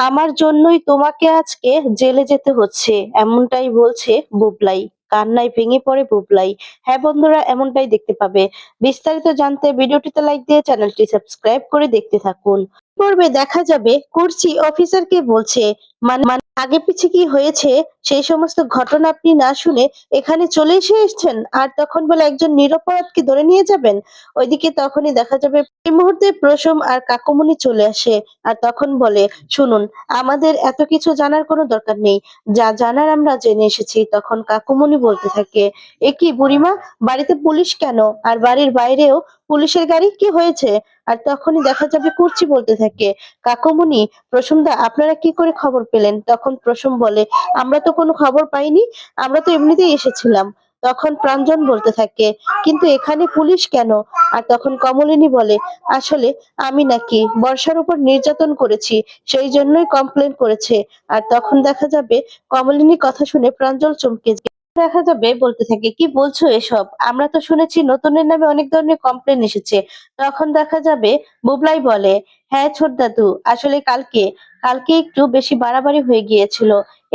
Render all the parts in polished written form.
আমার জন্যই তোমাকে আজকে জেলে যেতে হচ্ছে, এমনটাই বলছে বুবলাই। কান্নায় ভেঙে পড়ে বুবলাই। হ্যাঁ বন্ধুরা, এমনটাই দেখতে পাবে। বিস্তারিত জানতে ভিডিওটিতে লাইক দিয়ে চ্যানেলটি সাবস্ক্রাইব করে দেখতে থাকুন। পর্বে দেখা যাবে কুর্চি অফিসারকে বলছে, মানে আগে পিছে কি হয়েছে সেই সমস্ত ঘটনা আপনি না শুনে এখানে চলে এসেছেন, আর তখন বলে একজন নিরপরাধকে ধরে নিয়ে যাবেন। ওইদিকে তখনই দেখা যাবে এই মুহূর্তে প্রসম আর কাকুমনি চলে আসে। আর তখন বলে, শুনুন, আমাদের এত কিছু জানার কোনো দরকার নেই, যা জানার আমরা জেনে এসেছি। তখন কাকুমনি বলতে থাকে, এ কি বুড়িমা, বাড়িতে পুলিশ কেন? আর বাড়ির বাইরেও পুলিশের গাড়ি, কি হয়েছে? আর তখনই দেখা যাবে কুর্চি বলতে থাকে, কাকুমনি, প্রসমদা, আপনারা কি করে খবর পেলেন? তখন প্রসম বলে, আমরা তো কোনো খবর পাইনি, আমরা তো এমনিতেই এসেছিলাম। তখন প্রাঞ্জল বলতে থাকে, কিন্তু এখানে পুলিশ কেন? আর তখন কমলিনী বলে, আসলে আমি নাকি বর্ষার উপর নির্যাতন করেছি, সেই জন্যই কমপ্লেন করেছে। আর তখন দেখা যাবে কমলিনী কথা শুনে প্রাঞ্জল চমকে যায়। দেখা যাবে বলতে থাকে, কি বলছো এসব? আমরা তো শুনেছি নতুনের নামে অনেক ধরনের কমপ্লেন এসেছে। তখন দেখা যাবে বুবলাই বলে, হ্যাঁ ছোট দাদু, আসলে কালকে কালকে একটু বেশি বাড়াবাড়ি হয়ে গিয়েছিল,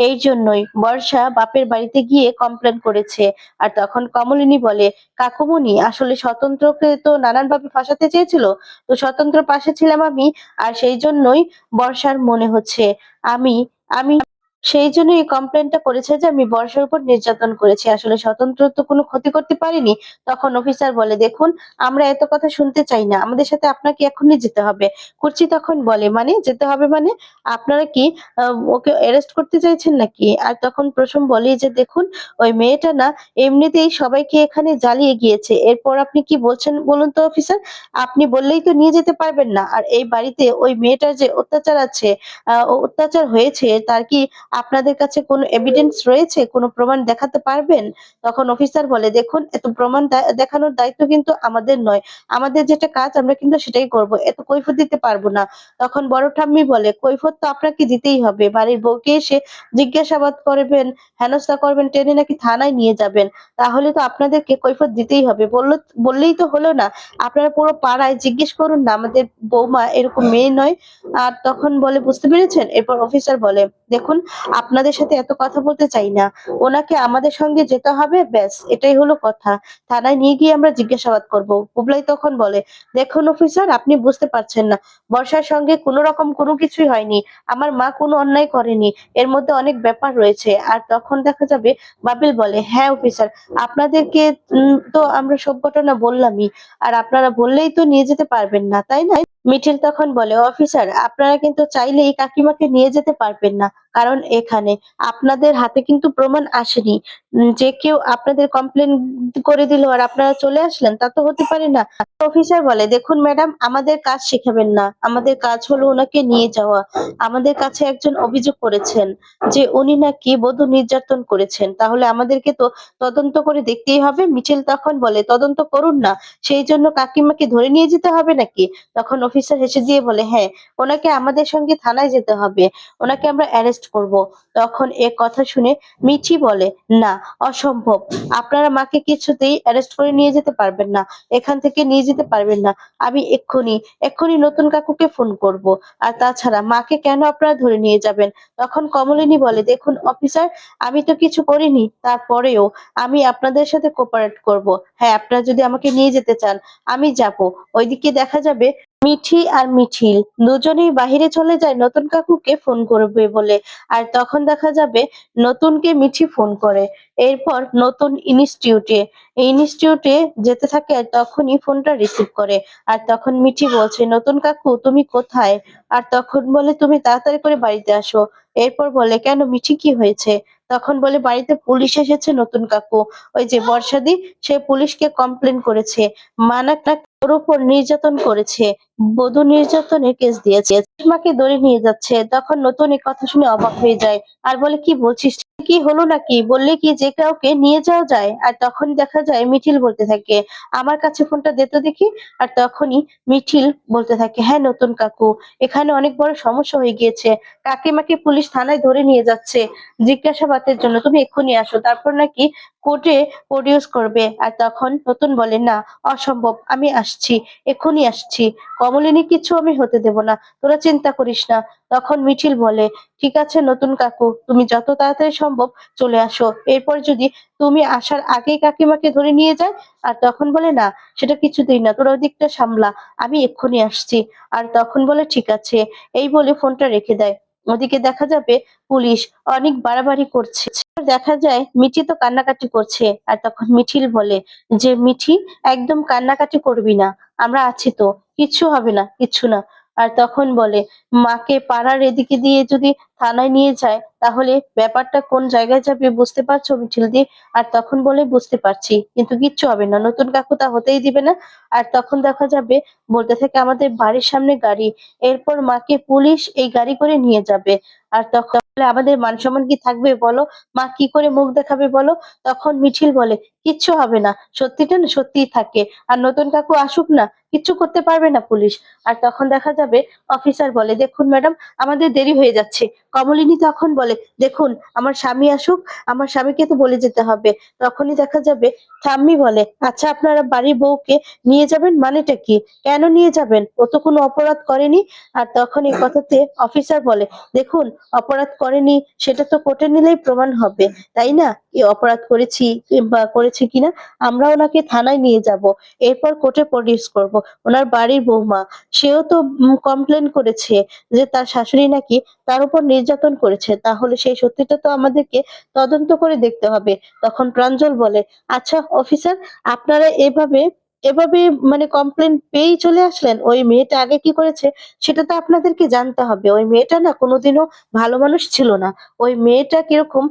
এই জন্যই বর্ষা বাপের বাড়িতে গিয়ে কমপ্লেন করেছে। আর তখন কমলিনী বলে, কাকুমনি, আসলে স্বতন্ত্রকে তো নানান ভাবে ফাঁসাতে চেয়েছিল, তো স্বতন্ত্র পাশে ছিলাম আমি, আর সেই জন্যই বর্ষার মনে হচ্ছে আমি আমি সেই জন্য এই কমপ্লেনটা করেছে যে আমি বর্ষার উপর নির্যাতন করেছি, আসলে স্বতন্ত্র তো কোনো ক্ষতি করতে পারিনি। তখন অফিসার বলে, দেখুন, আমরা এত কথা শুনতে চাই না, আমাদের সাথে আপনাকে এখনই যেতে হবে। কুর্চি তখন বলে, মানে যেতে হবে মানে? আপনারা কি ওকে অ্যারেস্ট করতে চাইছেন নাকি? আর তখন প্রসম বলে যে, দেখুন, ওই মেয়েটা না এমনিতেই সবাইকে এখানে জ্বালিয়ে গিয়েছে, এরপর আপনি কি বলছেন বলুন তো অফিসার? আপনি বললেই তো নিয়ে যেতে পারবেন না। আর এই বাড়িতে ওই মেয়েটার যে অত্যাচার আছে, অত্যাচার হয়েছে, তার কি আপনাদের কাছে কোনো এভিডেন্স রয়েছে? কোনো প্রমাণ দেখাতে পারবেন? তখন অফিসার বলে, দেখুন, এত প্রমাণ দেখানোর দায়িত্ব কিন্তু আমাদের নয়। আমাদের যেটা কাজ আমরা কিন্তু সেটাই করব। এত কৈফিয়ত দিতে পারবো না। তখন বড় ঠাম্মি বলে, কৈফিয়ত তো আপনাকে দিতেই হবে। বাড়ির বউকে এসে জিজ্ঞাসাবাদ করবেন, হেনস্থা করবেন, টেনে নাকি থানায় নিয়ে যাবেন। তাহলে তো আপনাদেরকে কৈফিয়ত দিতেই হবে। বললেই তো হলো না। আপনারা পুরো পাড়ায় জিজ্ঞেস করুন না, আমাদের বৌমা এরকম মেয়ে নয়। আর তখন বলে, বুঝতে পেরেছেন? এরপর অফিসার বলে, দেখুন, আপনাদের সাথে এত কথা বলতে চাই না। ওনাকে আমাদের সঙ্গে যেতে হবে, ব্যাস এটাই হলো কথা। থানায় নিয়ে গিয়ে আমরা জিজ্ঞাসাবাদ করব। বুবলাই তখন বলে, দেখুন অফিসার, আপনি বুঝতে পারছেন না। বর্ষার সঙ্গে কোনো রকম কোনো কিছুই হয়নি। আমার মা কোনো অন্যায় করেনি। এর মধ্যে অনেক ব্যাপার রয়েছে। আর তখন দেখা যাবে বাবিল বলে, হ্যাঁ অফিসার, আপনাদেরকে তো আমরা সব ঘটনা বললামই। আর আপনারা বললেই তো নিয়ে যেতে পারবেন না, তাই না? মিঠিল তখন বলে, অফিসার, আপনারা কিন্তু চাইলেই কাকিমাকে নিয়ে যেতে পারবেন না, কারণ এখানে আপনাদের হাতে কিন্তু প্রমাণ আসেনি। যে কেউ আপনাদের কমপ্লেন করে দিল আর আপনারা চলে আসলেন, তা তো হতে পারে না। অফিসার বলে, দেখুন ম্যাডাম, আমাদের কাজ শেখাবেন না, আমাদের কাজ হলো ওনাকে নিয়ে যাওয়া। আমাদের কাছে একজন অভিযোগ করেছেন যে উনি নাকি বধূ নির্যাতন করেছেন, তাহলে আমাদেরকে তো তদন্ত করে দেখতেই হবে। মিছিল তখন বলে, তদন্ত করুন না, সেই জন্য কাকিমাকে ধরে নিয়ে যেতে হবে নাকি? তখন অফিসার হেসে দিয়ে বলে, হ্যাঁ, ওনাকে আমাদের সঙ্গে থানায় যেতে হবে, ওনাকে আমরা অ্যারেস্ট করব। তখন এ কথা শুনে মিঠি বলে, না, অসম্ভব, আপনারা মাকে কিছুতেই অ্যারেস্ট করে নিয়ে যেতে পারবেন না, এখান থেকে নিয়ে যেতে পারবেন না। আমি এক্ষুনি এক্ষুনি নতুন কাকুকে ফোন করব। আর তাছাড়া মাকে কেন আপনারা ধরে নিয়ে যাবেন? তখন কমলিনী বলে, দেখুন অফিসার, আমি তো কিছু করিনি, তারপরেও আমি আপনাদের সাথে কোঅপারেট করব। হ্যাঁ, আপনারা যদি আমাকে নিয়ে যেতে চান, আমি যাব। ওইদিকে দেখা যাবে মিঠি আর মিঠিল দুজনেই বাহিরে চলে যায় নতুন কাকুকে ফোন করবে বলে। আর তখন দেখা যাবে নতুনকে মিঠি ফোন করে। এরপর নতুন ইনস্টিটিউটে যেতে থাকে, আর তখনই ফোনটা রিসিভ করে। আর তখন মিঠি বলছে, নতুন কাকু তুমি কোথায়? আর তখন বলে, তুমি তাড়াতাড়ি করে বাড়িতে আসো। এরপর বলে, কেন মিঠি, কি হয়েছে? তখন বলে, বাড়িতে পুলিশ এসেছে নতুন কাকু। ওই যে বর্ষাদি, সে পুলিশকে কমপ্লেন করেছে, মানা ওর উপর নির্যাতন করেছে, বধূ নির্যাতনের কেস দিয়েছে, মাকে ধরে নিয়ে যাচ্ছে। তখন নতুন এই কথা শুনে অবাক হয়ে যায় আর বলে, কি বলছিস? কি হলো নাকি? বললে কি যে কাউকে নিয়ে যাওয়া যায়? আর তখন দেখা যায় মিঠিল বলতে থাকে, আমার কাছে ফোনটা দে তো দেখি। আর তখনই মিঠিল বলতে থাকে, হ্যাঁ নতুন কাকু, এখানে অনেক বড় সমস্যা হয়ে গিয়েছে, কাকিমাকে পুলিশ থানায় ধরে নিয়ে যাচ্ছে জিজ্ঞাসাবাদের জন্য, তুমি এক্ষুনি আসো, তারপর নাকি কোর্টে প্রডিউস করবে। আর তখন নতুন বলে, না, অসম্ভব, আমি আসছি, এক্ষুনি আসছি। কমলিনী, কিছু আমি হতে দেব না, তোরা চিন্তা করিস না। তখন মিঠিল বলে, ঠিক আছে নতুন কাকু, তুমি যত তাড়াতাড়ি সম্ভব চলে আসো। এরপর যদি তুমি আসার আগেই কাকিমাকে ধরে নিয়ে যায়। আর তখন বলে, না, সেটা কিছুতেই না, তোরা ওদিকটা সামলা, আমি এক্ষুনি আসছি। আর তখন বলে, ঠিক আছে। এই বলে ফোনটা রেখে দেয়। ওদিকে দেখা যাবে পুলিশ অনেক বাড়াবাড়ি করছে। দেখা যায় মিঠি তো কান্নাকাটি করছে। আর তখন মিঠিল বলে যে, মিঠি, একদম কান্নাকাটি করবি না, আমরা আছি তো, কিচ্ছু হবে না, কিচ্ছু না। আর তখন বলে, মাকে পাড়ার এদিকে দিয়ে যদি থানায় নিয়ে যায়, তাহলে ব্যাপারটা কোন জায়গায় যাবে বুঝতে পারছো মিছিল দি? আর তখন বলে, বুঝতে পারছি, কিন্তু কিচ্ছু হবে না, নতুন কাকু তা হতেই দিবে না। আর তখন দেখা যাবে বলতে থাকে, আমাদের বাড়ির সামনে গাড়ি, এরপর মাকে পুলিশ এই গাড়ি করে নিয়ে যাবে। আর তখন বলে, আমাদের মান সম্মান কি থাকবে বলো? মা কি করে মুখ দেখাবে বলো? তখন মিছিল বলে, কিচ্ছু হবে না, সত্যিটা না সত্যিই থাকে। আর নতুন কাকু আসুক না, কিচ্ছু করতে পারবে না পুলিশ। আর তখন দেখা যাবে অফিসার বলে, দেখুন ম্যাডাম, আমাদের দেরি হয়ে যাচ্ছে। কমলিনী তখন বলে, দেখুন, আমার স্বামী আসুক, আমার স্বামীকে তো বলে যেতে হবে। তখনই দেখা যাবে ঠাম্মি বলে, আচ্ছা, আপনারা বাড়ির বউকে নিয়ে যাবেন মানেটা কি? কেন নিয়ে যাবেন? ও তো কোনো অপরাধ করেনি। আর তখন এই কথাতে অফিসার বলে, দেখুন, অপরাধ করেনি সেটা তো কোর্টে নিলেই প্রমাণ হবে, তাই না? কি অপরাধ করেছি কিংবা করেছি কিনা, আমরা ওনাকে থানায় নিয়ে যাব, এরপর কোর্টে প্রডিউস করব। ওনার বাড়ির বৌমা, সেও তো কমপ্লেন করেছে যে তার শাশুড়ি নাকি তার উপর নির্যাতন করেছে। তাহলে সেই সত্যিটা তো আমাদেরকে তদন্ত করে দেখতে হবে। তখন প্রাঞ্জল বলে, আচ্ছা অফিসার, আপনারা এভাবে এভাবে মানে কমপ্লেন পেয়েই চলে আসলেন? ওই মেয়েটা আগে কি করেছে সেটা তো আপনাদেরকে জানতে হবে। ওই মেয়েটা না কোনোদিনও ভালো মানুষ ছিল না। ওই মেয়েটা কিরকম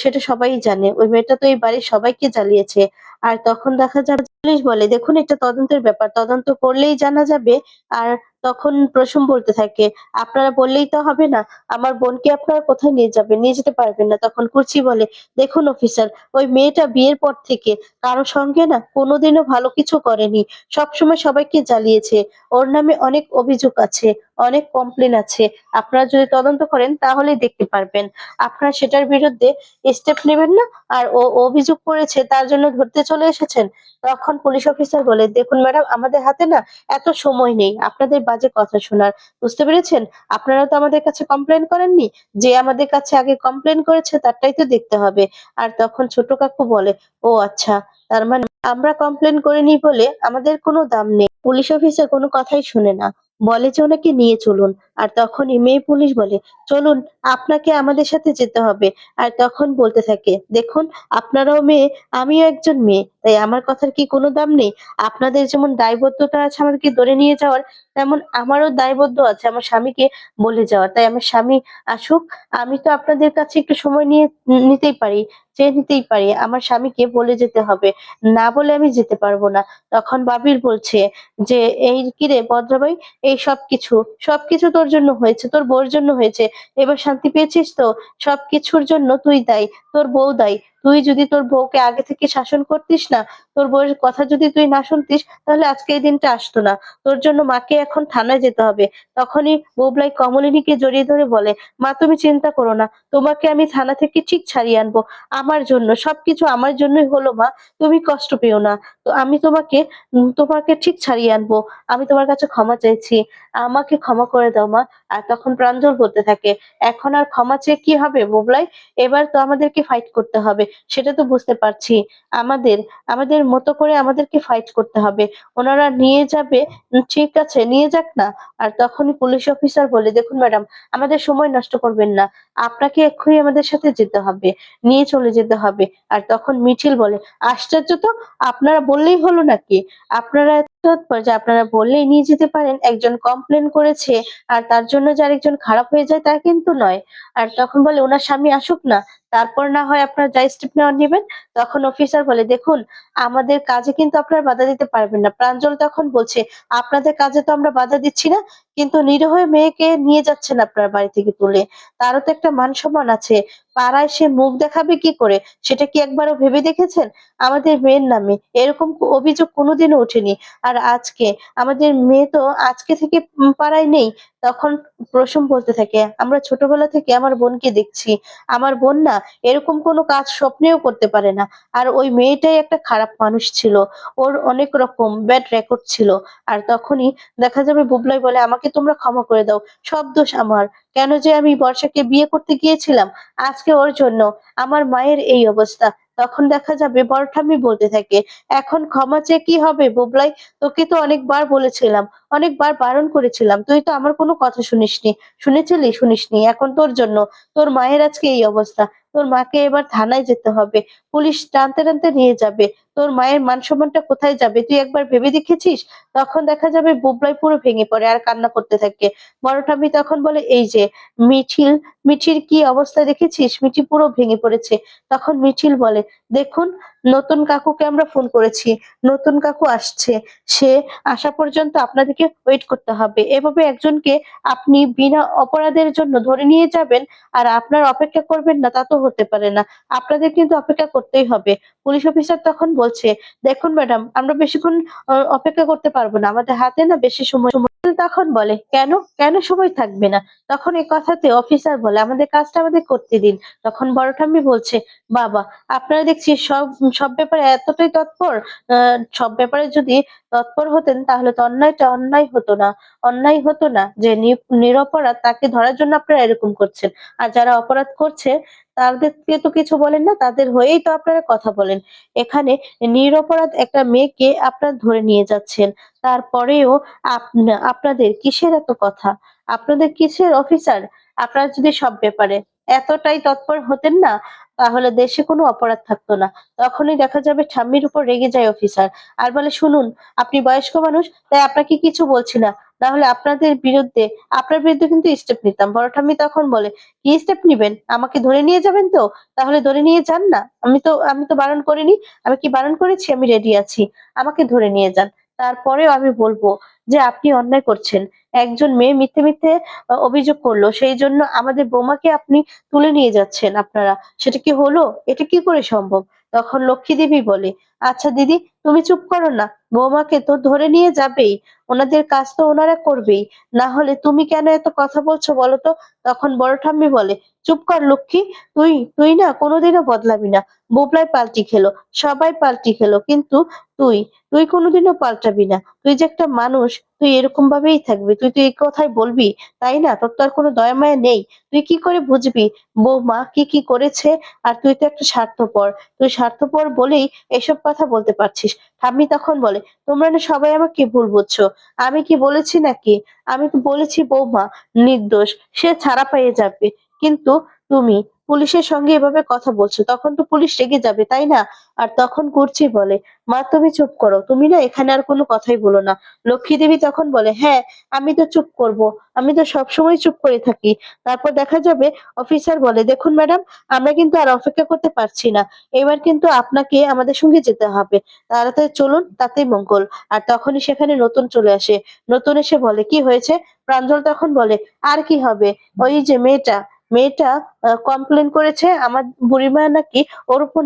সেটা সবাই জানে। ওই মেয়েটা তো এই বাড়ির সবাইকে জ্বালিয়েছে। আর তখন দেখা যাবে পুলিশ বলে, দেখুন, এটা তদন্তের ব্যাপার, তদন্ত করলেই জানা যাবে। আর তখন প্রসূন বলতে থাকে, আপনারা বললেই তো হবে না, আমার বোনকে আপনারা কোথায় নিয়ে যাবেন? নিয়ে যেতে পারবেন না। তখন কুর্চি বলে, দেখুন অফিসার, ওই মেয়েটা বিয়ের পর থেকে কারো সঙ্গে না কোনোদিনও ভালো কিছু করেনি, সবসময় সবাইকে জ্বালিয়েছে। ওর নামে অনেক অভিযোগ আছে, অনেক কমপ্লেন আছে। আপনারা যদি তদন্ত করেন তাহলেই দেখতে পারবেন। আপনারা সেটার বিরুদ্ধে স্টেপ নেবেন না? আর ও অভিযোগ করেছে তার জন্য ধরতে চলে এসেছেন। তখন পুলিশ অফিসার বলে, দেখুন ম্যাডাম, আমাদের হাতে না এত সময় নেই আপনাদের বাজে কথা শোনার। বুঝতে পেরেছেন? আপনারা তো আমাদের কাছে কমপ্লেন করেননি। যে আমাদের কাছে আগে কমপ্লেন করেছে তারটাই তো দেখতে হবে। আর তখন ছোট কাকু বলে, ও আচ্ছা, তার মানে আমরা কমপ্লেন করিনি বলে আমাদের কোনো দাম নেই। পুলিশ অফিসার কোনো কথাই শুনে না, বলে যে ওনাকে নিয়ে চলুন। আর তখনই মেয়ে পুলিশ বলে, চলুন, আপনাকে আমাদের সাথে যেতে হবে। আর তখন বলতে থাকে, দেখুন, আপনারাও মেয়ে, আমিও একজন মেয়ে, তাই আমার কথার কি কোনো দাম নেই? আপনাদের যেমন দায়বদ্ধতা আছে আমাদেরকে ধরে নিয়ে যাওয়ার, তেমন আমারও দায়বদ্ধ আছে আমার স্বামীকে বলে যাওয়ার। তাই আমার স্বামী আসুক, আমি তো আপনাদের কাছে একটু সময় নিয়ে নিতেই পারি, চেয়ে নিতেই পারি। আমার স্বামীকে বলে যেতে হবে, না বলে আমি যেতে পারবো না। তখন বাবির বলছে যে, এই কিরে ভদ্রভাই, এই সবকিছু তোর জন্য হয়েছে, তোর বউর জন্য হয়েছে। এবার শান্তি পেয়েছিস তো? সবকিছুর জন্য তুই দায়ী, তোর বউ দায়ী। তুই যদি তোর বউকে আগে থেকে শাসন করতিস না, তোর বউয়ের কথা যদি তুই না শুনতিস, তাহলে আজকে এই দিনটা আসতো না। তোর জন্য মাকে এখন থানায় যেতে হবে। তখনই বুবলাই কমলিনীকে জড়িয়ে ধরে বলে, মা তুমি চিন্তা করো না, তোমাকে আমি থানা থেকে ঠিক ছাড়িয়ে আনবো। আমার জন্য, সবকিছু আমার জন্যই হলো মা, তুমি কষ্ট পেও না। তো আমি তোমাকে ঠিক ছাড়িয়ে আনবো। আমি তোমার কাছে ক্ষমা চাইছি। আমাকে ক্ষমা করে দাও মা। আর তখন প্রাঞ্জল বলতে থাকে, এখন আর ক্ষমা চেয়ে কি হবে বুবলাই? এবার তো আমাদেরকে ফাইট করতে হবে। সেটা তো বুঝতে পারছি। আমাদের আমাদের মতো করে আমাদেরকে ফাইট করতে হবে। ওনারা নিয়ে যাবে, ঠিক আছে, নিয়ে যাক না। আর তখনই পুলিশ অফিসার বলে, দেখুন ম্যাডাম, আমাদের সময় নষ্ট করবেন না। আপনাকে এক্ষুনি আমাদের সাথে যেতে হবে, নিয়ে চলে যেতে হবে। আর তখন মিছিল বলে, আশ্চর্য তো, আপনারা বললেই হলো নাকি? আপনারা এত তৎপর যে আপনারা বললেই নিয়ে যেতে পারেন? একজন কমপ্লেন করেছে আর তার জন্য যে আরেকজন খারাপ হয়ে যায় তা কিন্তু নয়। আর তখন বলে, উনার স্বামী আসুক না, তারপর না হয় আপনারা যা স্টেপ নেওয়ার নিবেন। তখন অফিসার বলে, দেখুন, আমাদের কাজে কিন্তু আপনারা বাধা দিতে পারবেন না। প্রাঞ্জল তখন বলছে, আপনাদের কাজে তো আমরা বাধা দিচ্ছি না, কিন্তু নিরীহ মেয়েকে নিয়ে যাচ্ছেন আপনারা বাড়ি থেকে তুলে। তারও তো একটা মান সম্মান আছে। পাড়ায় সে মুখ দেখাবে কি করে? সেটা কি একবারও ভেবে দেখেছেন? আমাদের মেয়ের নামে এরকম অভিযোগ কোনোদিনও ওঠেনি। আর আজকে আমাদের মেয়ে তো আজকে থেকে পাড়ায় নেই। তখন প্রসূন বলতে থাকে, আমরা ছোটবেলা থেকে আমার বোনকে দেখছি। আমার বোন না এরকম কোনো কাজ স্বপ্নেও করতে পারে না। আর ওই মেয়েটাই একটা খারাপ মানুষ ছিল। ওর অনেক রকম ব্যাড রেকর্ড ছিল। আর তখনই দেখা যাবে বুবলাই বলে, আমাকে তোমরা ক্ষমা করে দাও। সব দোষ আমার। কেন যে আমি বর্ষাকে বিয়ে করতে গিয়েছিলাম, আজকে ওর জন্য আমার মায়ের এই অবস্থা। তখন দেখা যাবে বড় ঠাম্মি বলতে থাকে, এখন ক্ষমা চেয়ে কি হবে বুবলাই? তোকে তো অনেকবার বলেছিলাম, অনেকবার বারণ করেছিলাম। তুই তো আমার কোনো কথা শুনিসনি। শুনেছিলি? শুনিসনি। এখন তোর জন্য তোর মায়ের আজকে এই অবস্থা। তোর মাকে এবার থানায় যেতে হবে। পুলিশ টানতে, টানতে নিয়ে যাবে। তোর মায়ের মান-সম্মানটা কোথায় যাবে তুই একবার ভেবে দেখেছিস? তখন দেখা যাবে বুবলাই পুরো ভেঙে পড়ে আর কান্না করতে থাকে। বড় ঠাম্মি তখন বলে, এই যে মিঠিল, মিঠির কি অবস্থা দেখেছিস? মিঠি পুরো ভেঙে পড়েছে। তখন মিঠিল বলে, দেখুন, নতুন কাকুকে আমরা ফোন করেছি। নতুন কাকু আসছে। সে আসা পর্যন্ত আপনাদেরকে ওয়েট করতে হবে। এভাবে একজনকে আপনি বিনা অপরাধের জন্য ধরে নিয়ে যাবেন আর আপনার অপেক্ষা করবেন না, তা তো হতে পারে না। আপনাদের কিন্তু অপেক্ষা করতেই হবে। পুলিশ অফিসার তখন বলছে, দেখুন ম্যাডাম, আমরা বেশিক্ষণ অপেক্ষা করতে পারবো না। আমাদের হাতে না বেশি সময় তখন বলে, কেন? কেন সময় থাকবে না? তখন এই কথাতে অফিসার বলে, আমাদের কাজটা আমাদের করতে দিন। তখন বড় ঠাম্মি বলছে, বাবা, আপনারা দেখছি সব সব ব্যাপারে এতটাই তৎপর। সব ব্যাপারে যদি তৎপর হতেন তাহলে তো অন্যায়টা অন্যায় হতো না। অন্যায় হতো না যে নিরপরাধ তাকে ধরার জন্য আপনারা এরকম করছেন। আর যারা অপরাধ করছে তাদেরকে তো কিছু বলেন না, তাদের হয়েই তো আপনারা কথা বলেন। এখানে নিরপরাধ একটা মেয়েকে আপনারা ধরে নিয়ে যাচ্ছেন। তারপরেও আপনাদের কিসের এত কথা? আপনাদের কিসের অফিসার? আপনারা যদি সব ব্যাপারে এতটাই তৎপর হতেন না, তাহলে দেশে কোনো অপরাধ থাকতো না। তখনই দেখা যাবে ঠাম্মির উপর রেগে যায় অফিসার। আর বলে, শুনুন, আপনি বয়স্ক মানুষ, তাই আপনাকে কিছু বলছি না। না হলে আপনার বিরুদ্ধে কিন্তু স্টেপ নিতাম। বড় ঠাম্মি তখন বলে, কি স্টেপ নিবেন? আমাকে ধরে নিয়ে যাবেন তো? তাহলে ধরে নিয়ে যান না। আমি তো বারণ করিনি। আমি কি বারণ করেছি? আমি রেডি আছি। আমাকে ধরে নিয়ে যান। তারপরেও আমি বলবো যে আপনি অন্যায় করছেন। একজন মেয়ে মিথ্যে, মিথ্যে অভিযোগ করলো। সেইজন্য আমাদের বৌমাকে আপনি তুলে নিয়ে যাচ্ছেন আপনারা। সেটা কি হলো? এটা কি করে সম্ভব? তখন লক্ষ্মী দেবী বলে, আচ্ছা দিদি, তুমি চুপ করো না। বৌমাকে তো ধরে নিয়ে যাবেই। ওনাদের কাজ তো ওনারা করবেই। না হলে তুমি কেন এত কথা বলছো বলো তো? তখন বড় ঠাম্মি বলে, চুপ কর লক্ষ্মী। তুই না কোনোদিনও বদলাবি না। বুবলাই পাল্টি খেলো, সবাই পাল্টি খেলো, কিন্তু তুই তুই কোনোদিনও পাল্টাবি না। তুই যে একটা মানুষ, তুই এরকম ভাবেই থাকবি। তুই তো এই কথাই বলবি, তাই না? তোর তো আর কোনো দয়া মায়া নেই। তুই কি করে বুঝবি বৌমা কি কি করেছে? আর তুই তো একটা স্বার্থপর। তুই স্বার্থপর বলেই এসব কথা বলতে পারছিস। ঠাম্মি তখন বলে, তোমরা না সবাই আমাকে ভুল বুঝছো। আমি কি বলেছি নাকি? আমি তো বলেছি বৌমা নির্দোষ, সে ছাড়া পেয়ে যাবে। কিন্তু তুমি পুলিশের সঙ্গে এভাবে কথা বলছো, তখন তো পুলিশ রেগে যাবে, তাই না? আর তখন কুর্চি বলে, মা তুমি চুপ করো। তুমি না এখানে আর কোনো কথাই বলো না। লক্ষ্মী দেবী তখন বলে, হ্যাঁ, আমি তো চুপ করব। আমি তো সবসময় চুপ করে থাকি। তারপর দেখা যাবে অফিসার বলে, দেখুন ম্যাডাম, আমরা কিন্তু আর অপেক্ষা করতে পারছি না। এবার কিন্তু আপনাকে আমাদের সঙ্গে যেতে হবে। তাড়াতাড়ি চলুন, তাতেই মঙ্গল। আর তখনই সেখানে নতুন চলে আসে। নতুন এসে বলে, কি হয়েছে? প্রাঞ্জল তখন বলে, আর কি হবে? ওই যে মেয়েটা কমপ্লেন করেছে আমার বুড়িমা নাকি ওর উপর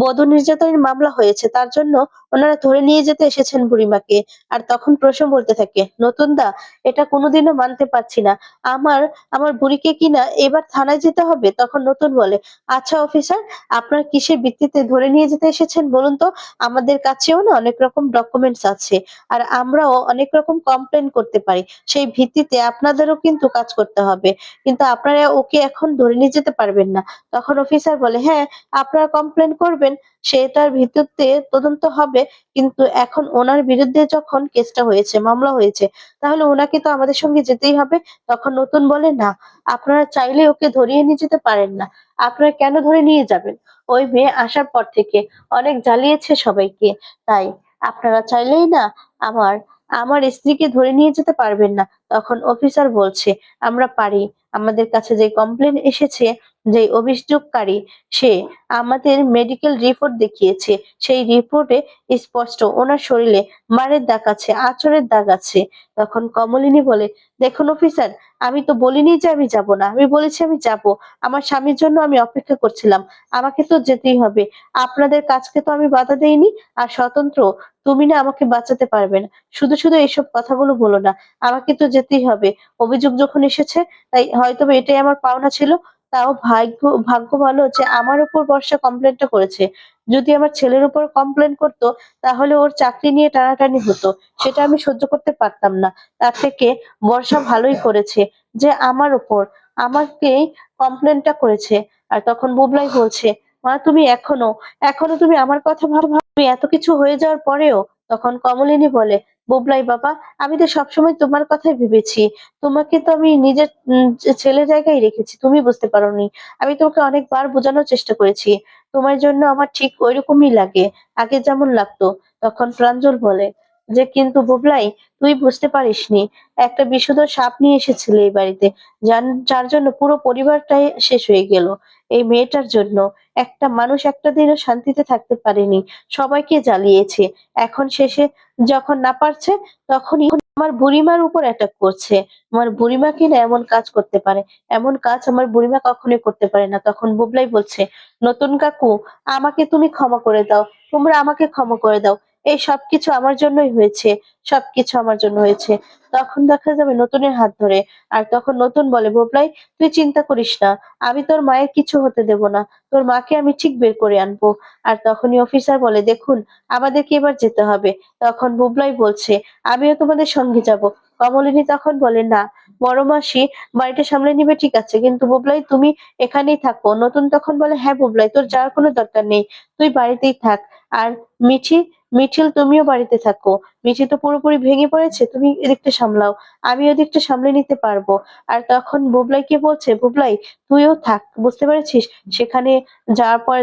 বধূ নির্যাতনের মামলা হয়েছে। তার জন্য ওনারা ধরে নিয়ে যেতে এসেছেন বুড়িমাকে। আর তখন প্রসূন বলতে থাকে, নতুন দা, এটা কোনোদিনও মানতে পারছি না। আমার আমার বুড়িকে কিনা এবার থানায় যেতে হবে। তখন নতুন বলে, আচ্ছা অফিসার, আপনার কিসের ভিত্তিতে ধরে নিয়ে যেতে এসেছেন বলুন তো? আমাদের কাছেও না অনেক রকম ডকুমেন্টস আছে। আর আমরাও অনেক রকম কমপ্লেন করতে পারি। সেই ভিত্তিতে আপনাদেরও কিন্তু কাজ করতে হবে। কিন্তু আপনারা ওকে এখন ধরে নিয়ে যেতে পারবেন না। তখন অফিসার বলে, হ্যাঁ, আপনারা কমপ্লেন করবেন, সেটার ভিত্তিতে তদন্ত হবে। কিন্তু এখন ওনার বিরুদ্ধে যখন কেসটা হয়েছে, মামলা হয়েছে, তাহলে ওনাকে তো আমাদের সঙ্গে যেতেই হবে। তখন নতুন বলে, না, আপনারা চাইলে ওকে ধরিয়ে নিয়ে যেতে পারেন না। আপনারা কেন ধরে নিয়ে যাবেন? ওই মেয়ে আসার পর থেকে অনেক জ্বালিয়েছে সবাইকে। তাই আপনারা চাইলেই না আমার আমার স্ত্রীকে ধরে নিয়ে যেতে পারবেন না। তখন অফিসার বলছে, আমরা পারি। আমাদের কাছে যে কমপ্লেন এসেছে, যে অভিযোগকারী, সে আমাদের মেডিকেল রিপোর্ট দেখিয়েছে। সেই রিপোর্টে স্পষ্ট ওনার শরীরে মারের দাগ আছে, আঁচড়ের দাগ আছে। তখন কমলিনী বলে, দেখুন অফিসার, আমি তো বলিনি যে আমি যাব না। আমি বলেছি আমি যাব। আমার স্বামীর জন্য আমি অপেক্ষা করছিলাম। আমাকে তো যেতেই হবে। আপনাদের কাজকে তো আমি বাধা দেইনি। আর স্বতন্ত্র তুমি না আমাকে বাঁচাতে পারবে না। শুধু এসব কথাগুলো বলো না। আমাকে তো যেতেই হবে। অভিযোগ যখন এসেছে তাই হয়তোবা এটাই আমার পাওনা ছিল। তাও ভাগ্য ভালো যে আমার উপর বর্ষা কমপ্লেইনটা করেছে। যদি আমার ছেলের উপর কমপ্লেইন করত তাহলে ওর চাকরি নিয়ে টানাটানি হতো। সেটা আমি সহ্য করতে পারতাম না। তার থেকে বর্ষা ভালোই করেছে যে আমার উপর আমাকেই কমপ্লেইনটা করেছে। আর তখন বুবলাই বলছে, "মা তুমি এখনো তুমি আমার কথা ভাবো? তুমি এত কিছু হয়ে যাওয়ার পরেও?" তখন কমলিনী বলে, "বুবলাই বাবা, আমি তো সবসময় তোমার কথাই ভেবেছি। তোমাকে তো আমি নিজের ছেলের জায়গায় রেখেছি। তুমি বুঝতে পারোনি। আমি তোমাকে অনেকবার বোঝানোর চেষ্টা করেছি। তোমার জন্য আমার ঠিক ঐরকমই লাগে। আগে যেমন লাগতো।" তখন প্রাঞ্জল বলে যে, "কিন্তু বুবলাই, তুই বুঝতে পারিসনি। একটা বিষধর সাপ নিয়ে এসেছিলে এই বাড়িতে। যার জন্য পুরো পরিবারটাই শেষ হয়ে গেল। এই মেয়েটার জন্য। একটা মানুষ একটা দিনও শান্তিতে থাকতে পারেনি। সবাইকে জ্বালিয়েছে। এখন শেষে যখন না পারছে তখনই আমার বুড়িমার উপর অ্যাটাক করছে। আমার বুড়িমা কিনা এমন কাজ করতে পারে। এমন কাজ আমার বুড়িমা কখনোই করতে পারে না।" তখন বুবলাই বলছে, "নতুন কাকু, আমাকে তুমি ক্ষমা করে দাও। তোমরা আমাকে ক্ষমা করে দাও। এই সবকিছু আমার জন্যই হয়েছে। সবকিছু আমার জন্য হয়েছে।" তখন দেখা যাবে নতুনের হাত ধরে। আর তখন নতুন বলে, "বুবলাই, তুই চিন্তা করিস না। আমি তোর মায়ের কিছু হতে দেব না। তোর মাকে আমি ঠিক বের করে আনবো।" আর তখনই অফিসার বলে, "দেখুন, আমাদেরকে এবার যেতে হবে।" তখন বুবলাই বলছে, "আমিও তোমাদের সঙ্গে যাব।" কমলিনী তখন বলে, "না, বড় মাসি বাড়িটা সামলে নিবে ঠিক আছে। কিন্তু বুবলাই তুমি এখানেই থাকো।" নতুন তখন বলে, "হ্যাঁ বুবলাই, তোর যাওয়ার কোনো দরকার নেই। তুই বাড়িতেই থাক। আর মিঠি, মিঠিল তুমিও বাড়িতে থাকো। মিঠি তো পুরোপুরি ভেঙে পড়েছে। তুমি এদিকটা সামলাও। আমি ওদিকটা সামলে নিতে পারবো।" আর তখন বুবলাইকে বলছে, "বুবলাই, তুইও থাক। বুঝতে পেরেছিস? সেখানে যাওয়ার পরে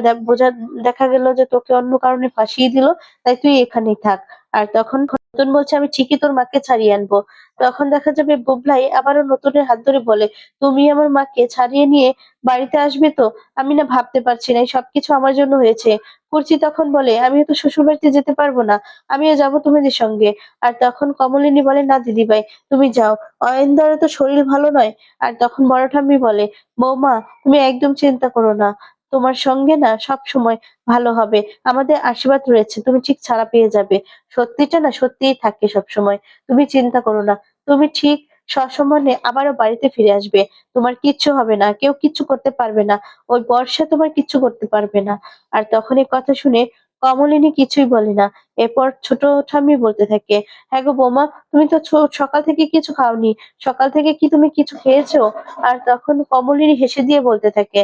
দেখা গেল যে তোকে অন্য কারণে ফাঁসিয়ে দিল। তাই তুই এখানেই থাক।" আর তখন নতুন বলছে, "আমি ঠিকই তোর মাকে ছাড়িয়ে আনবো।" তখন দেখা যাবে বুবলাই আবারও নতুনের হাত ধরে বলে, "তুমি আমার মাকে ছাড়িয়ে নিয়ে বাড়িতে আসবে তো? আমি না ভাবতে পারছি না। এই সবকিছু আমার জন্য হয়েছে।" কুর্চি তখন বলে, "আমিও তো শ্বশুরবাড়িতে যেতে পারবো না। আমিও যাবো তোমাদের সঙ্গে।" আর তখন কমলিনী বলে, "না দিদিভাই, তুমি যাও। অয়নদারও তো শরীর ভালো নয়।" আর তখন বড় ঠাম্মি বলে, "বৌমা, তুমি একদম চিন্তা করো না। তোমার সঙ্গে না সবসময় ভালো হবে। আমাদের আশীর্বাদ রয়েছে। তুমি ঠিক ছাড়া পেয়ে যাবে। সত্যিটা না সত্যিই থাকে সবসময়। তুমি চিন্তা করো না। তুমি ঠিক সসম্মানে আবারও বাড়িতে ফিরে আসবে। তোমার কিচ্ছু হবে না। কেউ কিচ্ছু করতে পারবে না। ওই বর্ষা তোমার কিচ্ছু করতে পারবে না।" আর তখন এই কথা শুনে কমলিনী কিছুই বলে না। এরপর ছোট ঠাম্মি বলতে থাকে, "হ্যাঁ গো বৌমা, তুমি তো সকাল থেকে কিছু খাওনি। সকাল থেকে কি তুমি কিছু খেয়েছো?" আর তখন কমলিনী হেসে দিয়ে বলতে থাকে,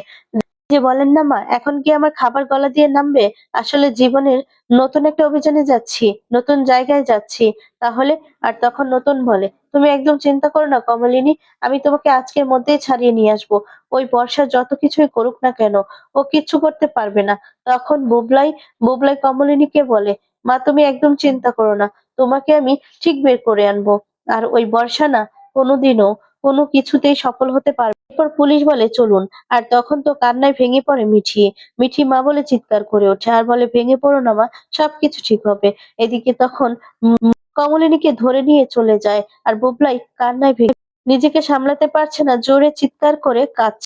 "যে বলেন না মা, এখন কি আমার খাবার গলা দিয়ে নামবে? আসলে জীবনের নতুন একটা অভিযানে যাচ্ছি, নতুন জায়গায় যাচ্ছি। তাহলে?" আর তখন নতুন বলে, "তুমি একদম চিন্তা করো না কমলিনী, আমি তোমাকে আজকের মধ্যেই ছাড়িয়ে নিয়ে আসবো। ওই বর্ষা যত কিছুই করুক না কেন, ও কিচ্ছু করতে পারবে না।" তখন বুবলাই কমলিনীকে বলে, "মা তুমি একদম চিন্তা করো না। তোমাকে আমি ঠিক বের করে আনবো। আর ওই বর্ষা না কোনোদিনও কোনো কিছুতেই সফল হতে পারবে না।" এরপর পুলিশ বলে, "চলুন।" আর তখন তো কান্নায় ভেঙে পড়ে মিঠি। মিঠি মা বলে চিৎকার করে ওঠে আর বলে, "ভেঙে পড়ো না মা, সবকিছু ঠিক হবে।" এদিকে তখন কমলিনীকে ধরে নিয়ে চলে যায়। আর বুবলাই কান্নায় ভেঙে নিজেকে সামলাতে পারছে না, জোরে চিৎকার করে কাঁদছে।